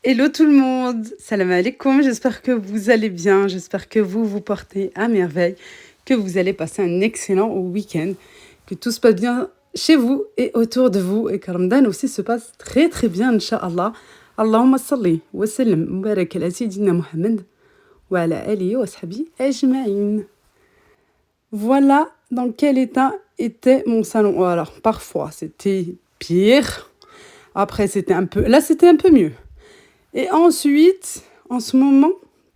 Hello tout le monde, salam alaikum, j'espère que vous allez bien, j'espère que vous vous portez à merveille, que vous allez passer un excellent week-end, que tout se passe bien chez vous et autour de vous et que Ramadan aussi se passe très très bien, Inch'Allah. Allahumma salli wa sallam wa barak ala Sayyidina Muhammad wa ala alihi wa sahbihi ajma'in. Voilà dans quel état était mon salon. Alors parfois c'était pire, après c'était un peu... Là c'était un peu mieux. Et ensuite, en ce moment,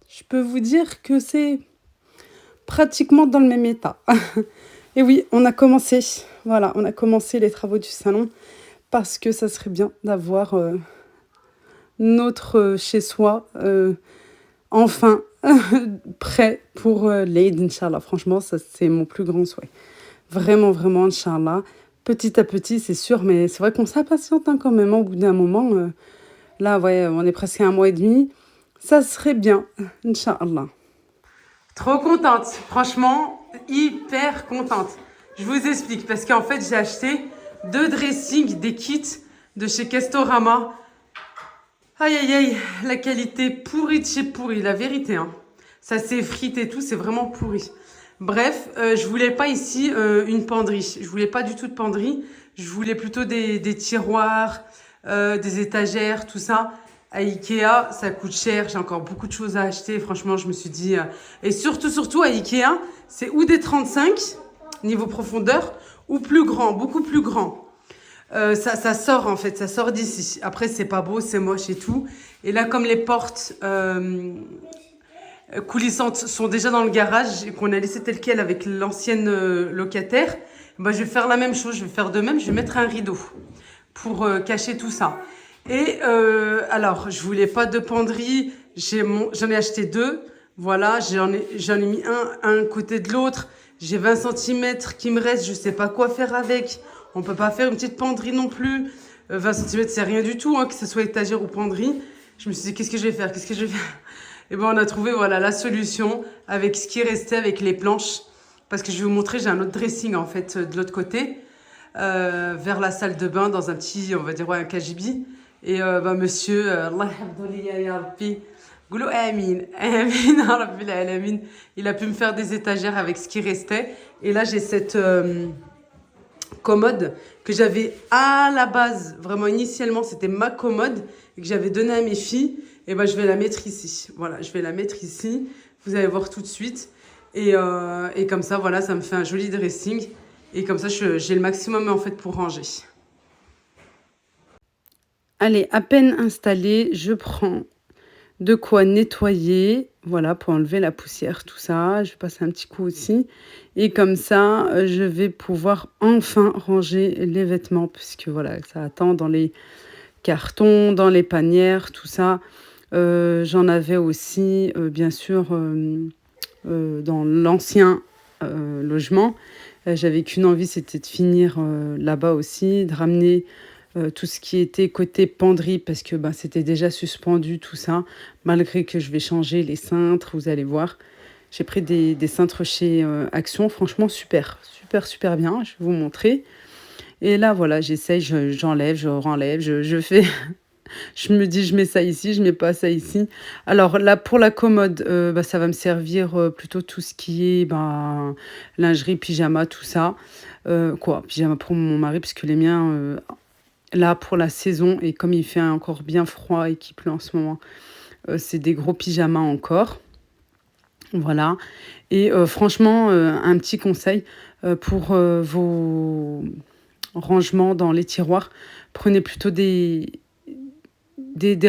je peux vous dire que c'est pratiquement dans le même état. Et oui, on a commencé, voilà, on a commencé les travaux du salon parce que ça serait bien d'avoir notre chez-soi enfin prêt pour l'Aid, Inch'Allah. Franchement, ça c'est mon plus grand souhait. Vraiment, vraiment, Inch'Allah. Petit à petit, c'est sûr, mais c'est vrai qu'on s'impatiente quand même au bout d'un moment. Là, ouais, on est presque à 1 mois et demi. Ça serait bien, Inch'Allah. Trop contente, franchement, hyper contente. Je vous explique, parce qu'en fait, j'ai acheté 2 dressings, des kits de chez Castorama. Aïe, aïe, aïe, la qualité pourrie de chez pourrie, la vérité. Hein. Ça s'effrite et tout, c'est vraiment pourri. Bref, je voulais pas ici une penderie. Je voulais pas du tout de penderie. Je voulais plutôt des tiroirs, des étagères, tout ça. À Ikea, ça coûte cher. J'ai encore beaucoup de choses à acheter. Franchement, je me suis dit... Et surtout, à Ikea, c'est ou des 35, niveau profondeur, ou plus grand, beaucoup plus grand. Ça sort en fait, ça sort d'ici. Après, c'est pas beau, c'est moche et tout. Et là, comme les portes coulissantes sont déjà dans le garage et qu'on a laissé tel quel avec l'ancienne locataire, bah, je vais faire la même chose, je vais faire de même, je vais mettre un rideau pour cacher tout ça. Et alors, je voulais pas de penderie, j'en ai acheté 2, voilà, j'en ai mis un côté de l'autre, j'ai 20 centimètres qui me reste, je sais pas quoi faire avec, on peut pas faire une petite penderie non plus, 20 centimètres c'est rien du tout, hein, que ce soit étagère ou penderie. Je me suis dit, qu'est-ce que je vais faire? Et ben on a trouvé voilà la solution avec ce qui restait, avec les planches. Parce que je vais vous montrer, j'ai un autre dressing en fait de l'autre côté, vers la salle de bain, dans un petit, on va dire, ouais, un KGB. Et monsieur, Allah yahfadhou ya Rabbi, goulou amin, amin, Rabbil alamin. Il a pu me faire des étagères avec ce qui restait. Et là, j'ai cette commode que j'avais à la base, vraiment initialement, c'était ma commode et que j'avais donnée à mes filles. Et ben, je vais la mettre ici. Voilà, je vais la mettre ici. Vous allez voir tout de suite. Et comme ça, voilà, ça me fait un joli dressing. Et comme ça, j'ai le maximum en fait pour ranger. Allez, à peine installé, je prends de quoi nettoyer, voilà, pour enlever la poussière, tout ça. Je passe un petit coup aussi. Et comme ça, je vais pouvoir enfin ranger les vêtements, puisque voilà, ça attend dans les cartons, dans les panières, tout ça. J'en avais aussi, bien sûr, dans l'ancien logement. J'avais qu'une envie, c'était de finir là-bas aussi, de ramener tout ce qui était côté penderie, parce que bah, c'était déjà suspendu, tout ça, malgré que je vais changer les cintres, vous allez voir. J'ai pris des cintres chez Action, franchement super, super, super bien, je vais vous montrer. Et là, voilà, j'essaye, j'enlève, je renlève, je fais... Je me dis, je mets ça ici, je mets pas ça ici. Alors là, pour la commode, bah, ça va me servir plutôt tout ce qui est bah, lingerie, pyjama, tout ça. Quoi, pyjama pour mon mari, puisque les miens, là, pour la saison, et comme il fait encore bien froid et qu'il pleut en ce moment, c'est des gros pyjamas encore. Voilà. Et franchement, un petit conseil pour vos rangements dans les tiroirs, prenez plutôt des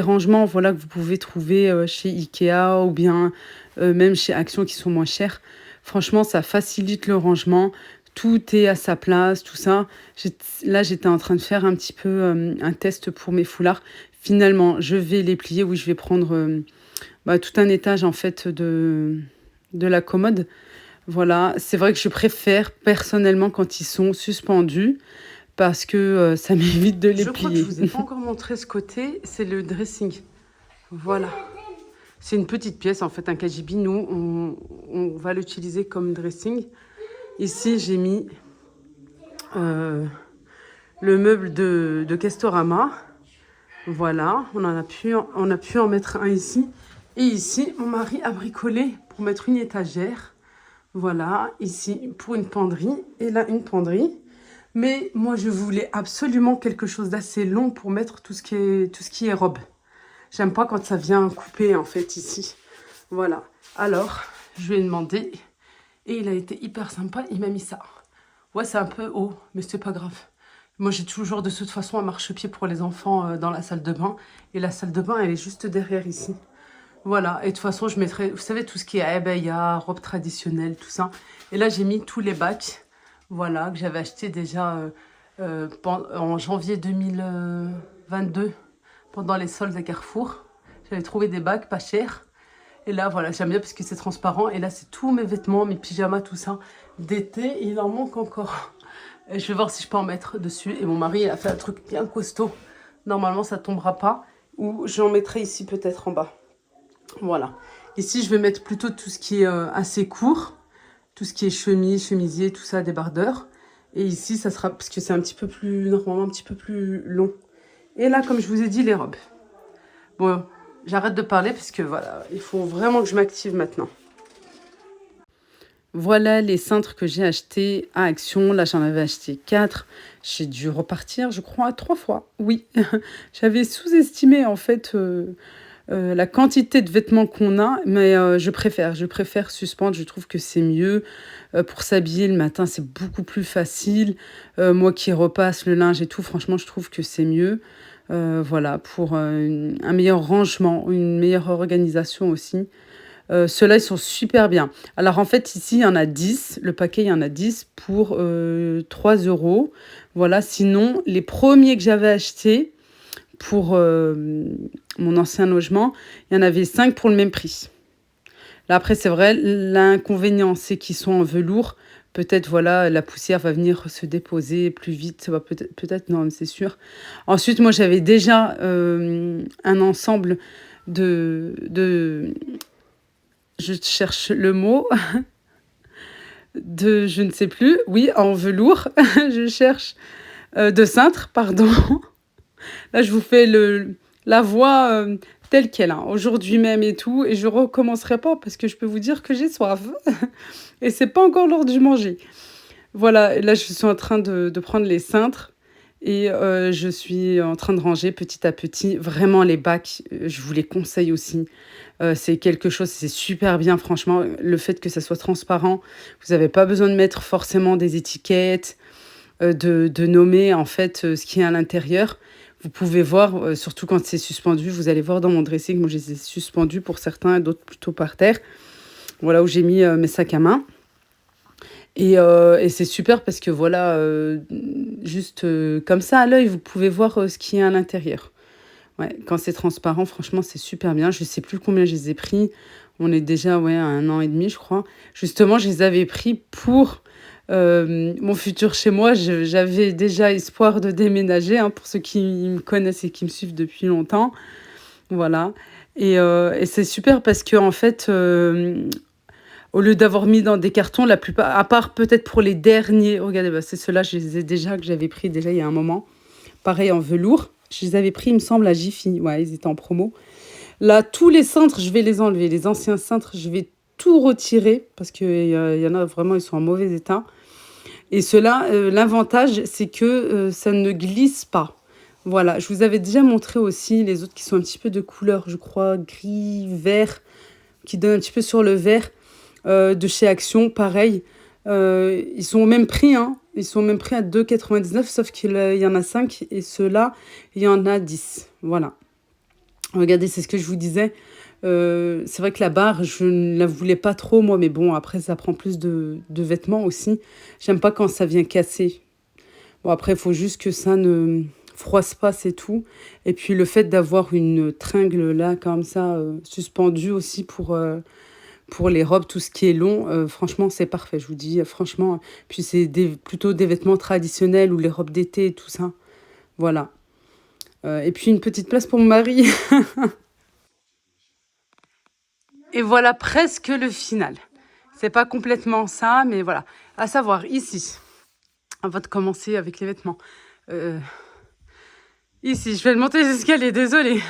rangements voilà, que vous pouvez trouver chez Ikea ou bien même chez Action qui sont moins chers. Franchement, ça facilite le rangement. Tout est à sa place, tout ça. Là, j'étais en train de faire un petit peu un test pour mes foulards. Finalement, je vais les plier. Oui, je vais prendre bah, tout un étage en fait de la commode. Voilà, c'est vrai que je préfère personnellement quand ils sont suspendus parce que ça m'évite de les plier. Je crois que je ne vous ai pas encore montré ce côté, c'est le dressing. Voilà. C'est une petite pièce, en fait, un KGB. Nous, on va l'utiliser comme dressing. Ici, j'ai mis le meuble de Castorama. Voilà, on a pu en mettre un ici. Et ici, mon mari a bricolé pour mettre une étagère. Voilà, ici pour une penderie et là une penderie. Mais moi, je voulais absolument quelque chose d'assez long pour mettre tout ce qui est robe. J'aime pas quand ça vient couper en fait ici. Voilà. Alors, je lui ai demandé et il a été hyper sympa. Il m'a mis ça. Ouais, c'est un peu haut, mais c'est pas grave. Moi, j'ai toujours de toute façon un marchepied pour les enfants dans la salle de bain. Et la salle de bain, elle est juste derrière ici. Voilà. Et de toute façon, je mettrai, vous savez, tout ce qui est abaya, robe traditionnelle, tout ça. Et là, j'ai mis tous les bacs. Voilà, que j'avais acheté déjà en janvier 2022 pendant les soldes à Carrefour. J'avais trouvé des bacs pas chers. Et là, voilà, j'aime bien parce que c'est transparent. Et là, c'est tous mes vêtements, mes pyjamas, tout ça d'été. Il en manque encore. Et je vais voir si je peux en mettre dessus. Et mon mari a fait un truc bien costaud. Normalement, ça tombera pas. Ou j'en mettrai ici peut-être en bas. Voilà. Ici, je vais mettre plutôt tout ce qui est assez court. Tout ce qui est chemise, chemisier, tout ça, débardeur. Et ici, ça sera, parce que c'est un petit peu plus, normalement, un petit peu plus long. Et là, comme je vous ai dit, les robes. Bon, j'arrête de parler parce que voilà, il faut vraiment que je m'active maintenant. Voilà les cintres que j'ai achetés à Action. Là, j'en avais acheté 4. J'ai dû repartir, je crois, 3 fois. Oui, j'avais sous-estimé en fait la quantité de vêtements qu'on a, mais je préfère suspendre. Je trouve que c'est mieux. Pour s'habiller le matin, c'est beaucoup plus facile. Moi qui repasse le linge et tout, franchement, je trouve que c'est mieux. Voilà, pour un meilleur rangement, une meilleure organisation aussi. Ceux-là, ils sont super bien. Alors en fait, ici, il y en a 10. Le paquet, il y en a 10 pour 3 euros. Voilà, sinon, les premiers que j'avais achetés pour mon ancien logement, il y en avait 5 pour le même prix. Là, après, c'est vrai, l'inconvénient, c'est qu'ils sont en velours. Peut-être, voilà, la poussière va venir se déposer plus vite. Ça va peut-être, non, c'est sûr. Ensuite, moi, j'avais déjà un ensemble de, je cherche le mot, de, je ne sais plus, oui, en velours. Je cherche de cintre, pardon. Là, je vous fais la voix telle qu'elle, hein, aujourd'hui même et tout. Et je recommencerai pas parce que je peux vous dire que j'ai soif. Et c'est pas encore l'heure du manger. Voilà, et là, je suis en train de prendre les cintres. Et je suis en train de ranger petit à petit. Vraiment, les bacs, je vous les conseille aussi. C'est quelque chose, c'est super bien, franchement. Le fait que ça soit transparent, vous n'avez pas besoin de mettre forcément des étiquettes, de nommer en fait ce qui est à l'intérieur. Vous pouvez voir, surtout quand c'est suspendu, vous allez voir dans mon dressing, moi je les ai suspendus pour certains, d'autres plutôt par terre. Voilà où j'ai mis mes sacs à main. Et c'est super parce que voilà, juste comme ça à l'œil, vous pouvez voir ce qui est à l'intérieur. Ouais, quand c'est transparent, franchement, c'est super bien. Je sais plus combien je les ai pris. On est déjà ouais, à 1 an et demi, je crois. Justement, je les avais pris pour mon futur chez moi. J'avais déjà espoir de déménager, hein, pour ceux qui me connaissent et qui me suivent depuis longtemps. Voilà. Et c'est super parce que en fait, au lieu d'avoir mis dans des cartons, la plupart, à part peut-être pour les derniers, regardez, bah, c'est ceux-là, je les ai déjà, que j'avais pris déjà il y a un moment. Pareil en velours. Je les avais pris, il me semble, à Jiffy. Ouais, ils étaient en promo. Là, tous les cintres, je vais les enlever. Les anciens cintres, je vais tout retirer parce qu'il y en a vraiment, ils sont en mauvais état. Et ceux-là, l'avantage, c'est que ça ne glisse pas. Voilà, je vous avais déjà montré aussi les autres qui sont un petit peu de couleur, je crois, gris, vert, qui donnent un petit peu sur le vert, de chez Action, pareil. Ils sont au même prix, hein. Ils sont au même prix à 2,99, sauf qu'il y en a 5 et ceux-là, il y en a 10. Voilà. Regardez, c'est ce que je vous disais. C'est vrai que la barre, je ne la voulais pas trop, moi, mais bon, après, ça prend plus de vêtements aussi. J'aime pas quand ça vient casser. Bon, après, il faut juste que ça ne froisse pas, c'est tout. Et puis, le fait d'avoir une tringle là, comme ça, suspendue aussi pour les robes, tout ce qui est long, franchement, c'est parfait. Je vous dis, franchement. Puis, c'est plutôt des vêtements traditionnels ou les robes d'été et tout ça. Voilà. Et puis, une petite place pour mon mari. Et voilà presque le final. C'est pas complètement ça, mais voilà. À savoir, ici, avant de commencer avec les vêtements, Ici, je vais monter les escaliers, désolée.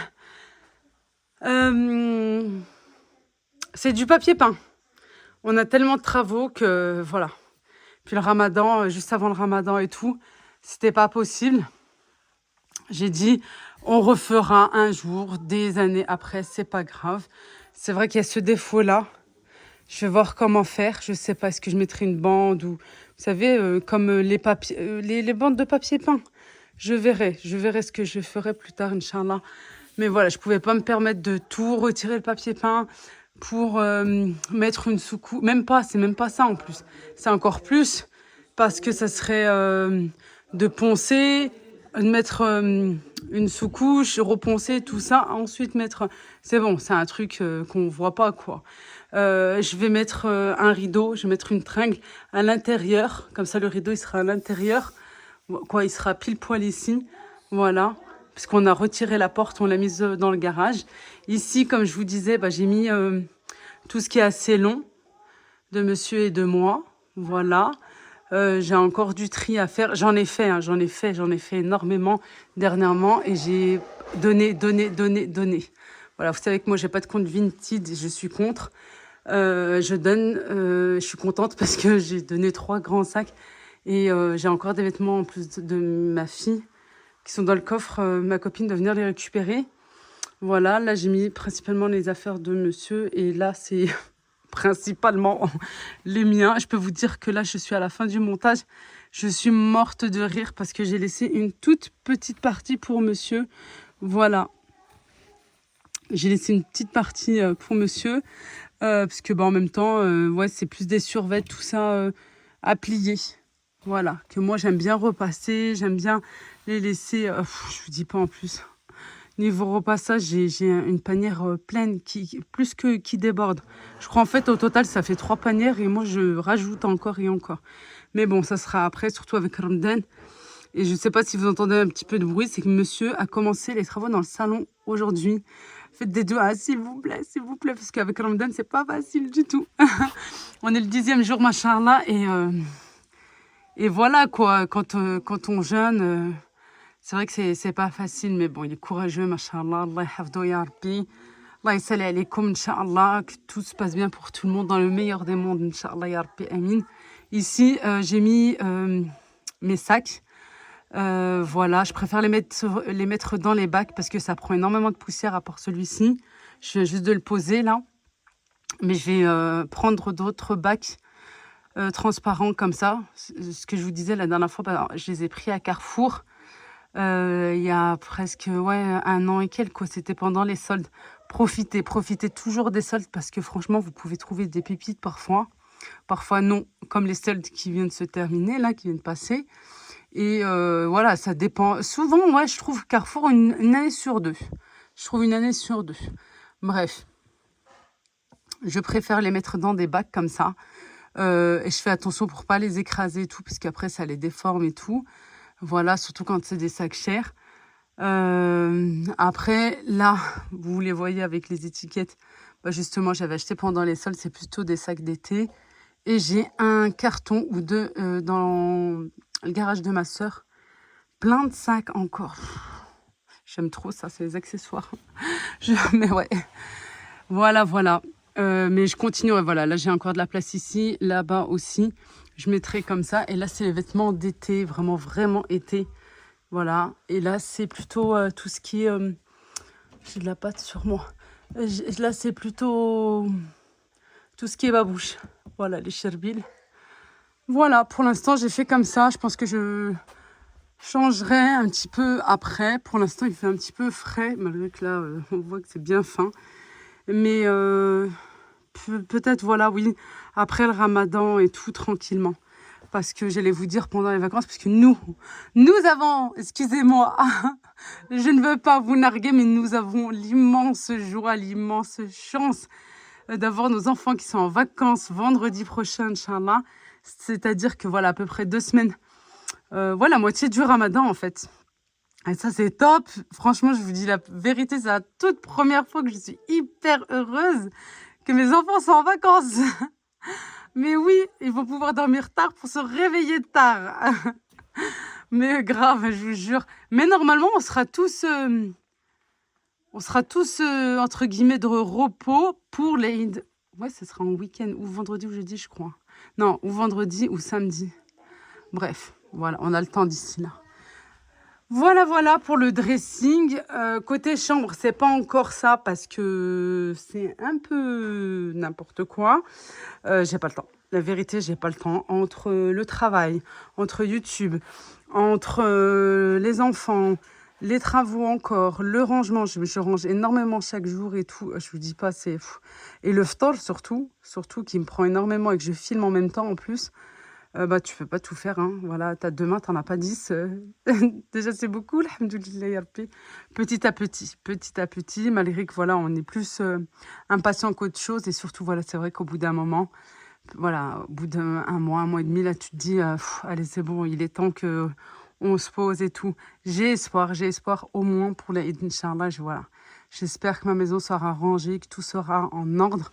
C'est du papier peint. On a tellement de travaux que voilà. Puis le ramadan, juste avant le ramadan et tout, c'était pas possible. J'ai dit, on refera un jour, des années après, c'est pas grave. C'est vrai qu'il y a ce défaut-là. Je vais voir comment faire. Je sais pas, est-ce que je mettrai une bande ou, vous savez, comme les bandes de papier peint. Je verrai ce que je ferai plus tard, Inch'Allah. Mais voilà, je pouvais pas me permettre de tout retirer le papier peint pour mettre une sous-couche. C'est même pas ça en plus. C'est encore plus parce que ça serait de poncer, de mettre une sous-couche, reponcer tout ça, ensuite mettre. C'est bon, c'est un truc qu'on voit pas quoi. Je vais mettre un rideau, je vais mettre une tringle à l'intérieur, comme ça le rideau il sera à l'intérieur, quoi, il sera pile poil ici, voilà. Parce qu'on a retiré la porte, on l'a mise dans le garage. Ici, comme je vous disais, bah, j'ai mis tout ce qui est assez long de monsieur et de moi. Voilà. J'ai encore du tri à faire. J'en ai fait énormément dernièrement. Et j'ai donné. Voilà, vous savez que moi, j'ai pas de compte Vinted, je suis contre. Je donne, je suis contente parce que j'ai donné 3 grands sacs. Et j'ai encore des vêtements en plus de ma fille qui sont dans le coffre, ma copine doit venir les récupérer. Voilà, là j'ai mis principalement les affaires de monsieur et là c'est principalement les miens. Je peux vous dire que là je suis à la fin du montage. Je suis morte de rire parce que j'ai laissé une toute petite partie pour monsieur. Voilà. J'ai laissé une petite partie pour monsieur parce que en même temps, ouais, c'est plus des survêtements, tout ça à plier. Voilà, que moi j'aime bien repasser, j'aime bien les laisser. Je vous dis pas en plus. Niveau repassage, j'ai une panière pleine qui déborde. Je crois en fait au total ça fait 3 panières et moi je rajoute encore et encore. Mais bon, ça sera après, surtout avec Ramadan. Et je ne sais pas si vous entendez un petit peu de bruit, c'est que monsieur a commencé les travaux dans le salon aujourd'hui. Faites des doigts, s'il vous plaît, parce qu'avec Ramadan, c'est pas facile du tout. On est le 10e jour, machallah, et voilà quoi, quand on jeûne, c'est vrai que c'est pas facile, mais bon, il est courageux, machallah, Allah yahfadou ya Rabbi, Allah yasali alaykoum, Inch'Allah, que tout se passe bien pour tout le monde, dans le meilleur des mondes, Inch'Allah ya Rabbi, amin. Ici, j'ai mis mes sacs. Voilà, je préfère les mettre dans les bacs parce que ça prend énormément de poussière à part celui-ci. Je viens juste de le poser là. Mais je vais prendre d'autres bacs transparents comme ça. Ce que je vous disais la dernière fois, je les ai pris à Carrefour. Il y a presque 1 an et quelques. C'était pendant les soldes. Profitez toujours des soldes parce que franchement, vous pouvez trouver des pépites parfois. Parfois non, comme les soldes qui viennent de se terminer, là, qui viennent de passer. Et voilà, ça dépend. Souvent, ouais, je trouve Carrefour une année sur deux. Je trouve une année sur deux. Bref, je préfère les mettre dans des bacs comme ça. Et je fais attention pour pas les écraser et tout, parce qu'après, ça les déforme et tout. Voilà, surtout quand c'est des sacs chers. Après, là, vous les voyez avec les étiquettes. Justement, j'avais acheté pendant les soldes, c'est plutôt des sacs d'été. Et j'ai un carton ou deux dans le garage de ma sœur. Plein de sacs encore. J'aime trop ça, c'est les accessoires. Mais ouais, voilà. Mais je continue, voilà. Là, j'ai encore de la place ici, là-bas aussi. Je mettrai comme ça. Et là, c'est les vêtements d'été, vraiment été. Voilà. Et là, c'est plutôt tout ce qui est... j'ai de la pâte sur moi. Là, c'est plutôt tout ce qui est babouche. Voilà, les cherbilles. Voilà, pour l'instant, j'ai fait comme ça. Je pense que je changerai un petit peu après. Pour l'instant, il fait un petit peu frais, malgré que là, on voit que c'est bien fin. Mais peut-être, voilà, oui, après le ramadan et tout, tranquillement. Parce que j'allais vous dire pendant les vacances, parce que nous avons, excusez-moi, je ne veux pas vous narguer, mais nous avons l'immense joie, l'immense chance d'avoir nos enfants qui sont en vacances vendredi prochain, Inch'Allah. C'est-à-dire que voilà, à peu près 2 semaines, voilà, moitié du ramadan en fait. Et ça, c'est top. Franchement, je vous dis la vérité, c'est la toute première fois que je suis hyper heureuse que mes enfants sont en vacances. Mais oui, ils vont pouvoir dormir tard pour se réveiller tard. Mais grave, je vous jure. Mais normalement, on sera tous entre guillemets de repos pour l'Eid. Ouais, ce sera en week-end ou vendredi ou jeudi, je crois. Non, ou vendredi ou samedi. Bref, voilà, on a le temps d'ici là. Voilà, voilà pour le dressing. Côté chambre, c'est pas encore ça parce que c'est un peu n'importe quoi. J'ai pas le temps. La vérité, j'ai pas le temps. Entre le travail, entre YouTube, entre les enfants, les travaux encore, le rangement, je range énormément chaque jour et tout. Je vous dis pas, c'est fou. Et le ftor surtout qui me prend énormément et que je filme en même temps en plus. Bah, tu peux pas tout faire, hein. Voilà, t'as 2 mains, t'en as pas 10. Déjà, c'est beaucoup, alhamdoulilah, ya Rabbi. Petit à petit, malgré que voilà, on est plus impatient qu'autre chose. Et surtout, voilà, c'est vrai qu'au bout d'un moment, voilà, au bout d'un un mois et demi, là, tu te dis, allez, c'est bon, il est temps que on se pose et tout. J'ai espoir au moins pour la Eid, Inch'Allah. Voilà. J'espère que ma maison sera rangée, que tout sera en ordre.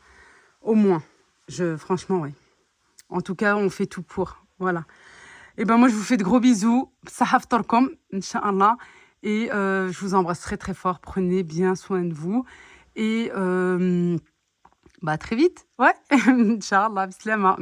Au moins. Franchement, oui. En tout cas, on fait tout pour. Voilà. Et ben moi, je vous fais de gros bisous. Sahaf Torkom, Inch'Allah. Et je vous embrasse très très fort. Prenez bien soin de vous. Et bah, très vite. Ouais. Inch'Allah. Bislama.